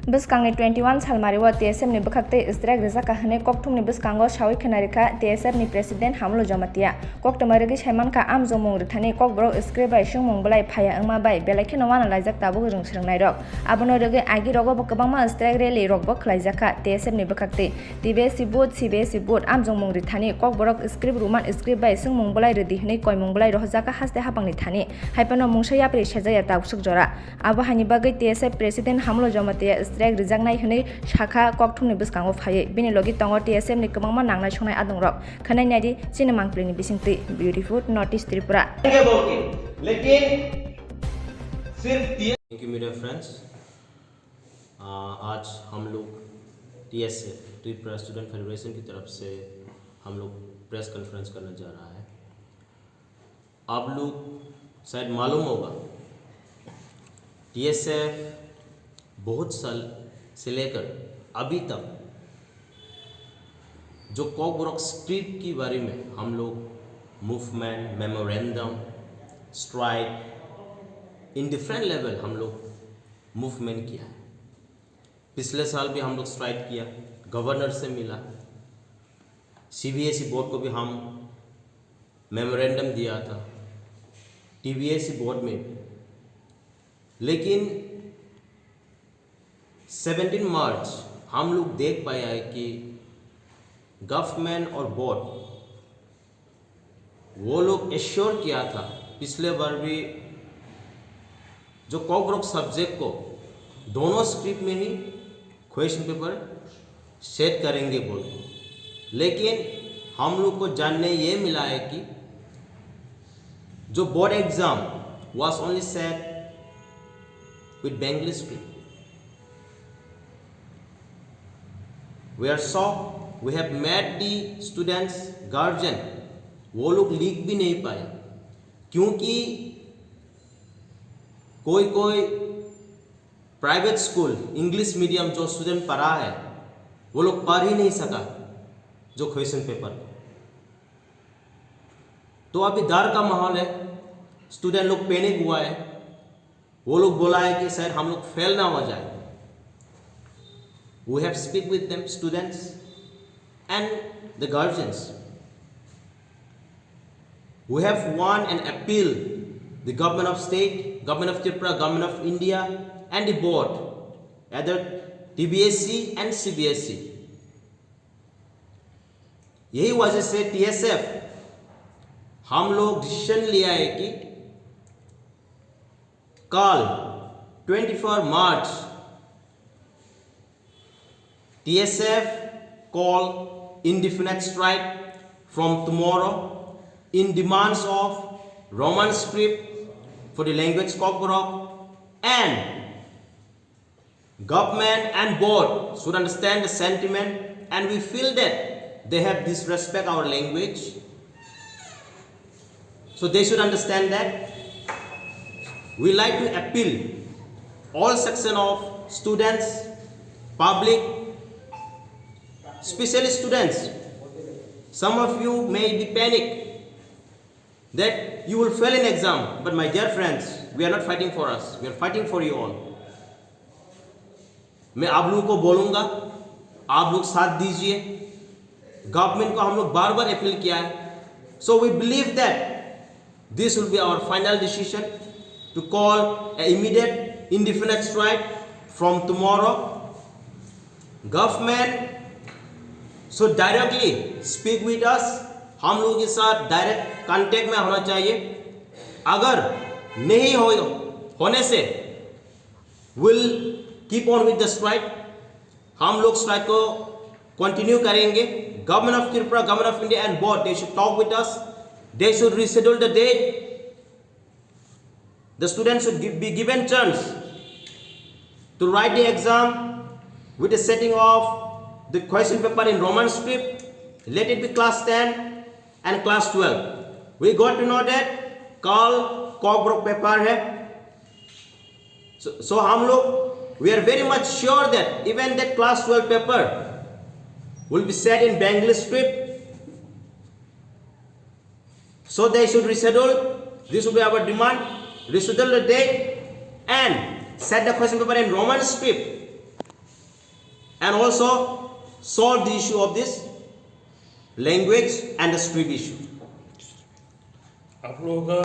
Biskangi 21 salmariwa TSM ni bakakte istrak rizaka hane koktum ni biskango shawi khanarika TSM ni president hamlo jamatia koktamarigi shaiman ka am jomung rithani kokbro script bai shungmung blai phaya angma bai belakhe nawana laijak tabu rung sringnai rok abono rege agi rogo bakabangma istrak rally rok bo khlaijaka TSM ni bakakte TBSC board am jomung rithani kokbro script ruman script bai sungmung blai redi hne koimung blai rohjaka haste hapangni thani haipano mungsaya pri sajaya tausuk jora abo hani bagai TSM president hamlo jamatia strike rijaknai hne shakha kokthumni biskango phaye bini logi tongo TSM ni kabangma nangnai songnai adung rok khanai nadi chinemang pleni bisingti beautiful notice Tripura लेकिन सिर्फ thank you media friends. आज हम लोग TSF Tripura student federation की तरफ से हम लोग प्रेस कॉन्फ्रेंस करने जा रहा है। आप लोग शायद मालूम होगा TSF बहुत साल से लेकर अभी तक जो कॉकब्रॉक स्क्रिप्ट के बारे में हम लोग movement, memorandum, strike in different level हम लोग मूवमेंट किया है। पिछले साल भी हम लोग स्ट्राइक किया, गवर्नर से मिला, CBSE बोर्ड को भी हम मेमोरेंडम दिया था, TBSC बोर्ड में भी। लेकिन 17 मार्च हम लोग देख पाया है कि गवर्नमेंट और बोर्ड वो लोग एश्योर किया था पिछले बार भी जो कॉकब्रॉक सब्जेक्ट को दोनों स्क्रिप्ट में ही क्वेश्चन पेपर सेट करेंगे बोल के। लेकिन हम लोग को जानने ये मिला है कि जो board exam was only set with Bengali script. We are shocked. We have met the students, guardian, वो लोग लिख भी नहीं पाए क्योंकि कोई प्राइवेट स्कूल इंग्लिश मीडियम जो स्टूडेंट पढ़ा है वो लोग पढ़ ही नहीं सका जो क्वेश्चन पेपर। तो अभी डर का माहौल है, स्टूडेंट लोग पैनिक हुआ है, वो लोग बोला है कि सर हम लोग फेल ना हो जाए। We have speak with them, students and the guardians. We have won an appeal, the government of state, government of Tripura, government of India and the board, either TBSC and CBSE. यही वजह से TSF हम लोग decision लिया है कि कल 24 मार्च TSF call indefinite strike from tomorrow in demands of Roman script for the language Cockbrock, and government and board should understand the sentiment, and we feel that they have disrespect our language, so they should understand that. We like to appeal all section of students, public, especially students. Some of you may be panic that you will fail in exam, but my dear friends, we are not fighting for us, we are fighting for you all. मैं आप लोगों को बोलूँगा, आप लोग साथ दीजिए। Government को हम लोग बार बार अपील किया है, so we believe that this will be our final decision to call an immediate indefinite strike from tomorrow. Government so directly speak with us, हम लोगों के साथ डायरेक्ट कांटेक्ट में होना चाहिए। अगर नहीं होने से will keep on with the strike, हम लोग स्ट्राइक को कंटिन्यू करेंगे। Government of Tripura, government of India and board, they should talk with us, they should reschedule the date, the students should be given chance to write the exam with the setting of the question paper in Roman script. Let it be class 10 and class 12. We got to know that कल कॉकब्रॉक paper है, so हम लोग we are very much sure that even that class 12 paper will be set in Bengali script, so they should reschedule. This will be our demand. Reschedule the date and set the question paper in Roman script. and also solve the issue of this language and the script issue. आप लोगों का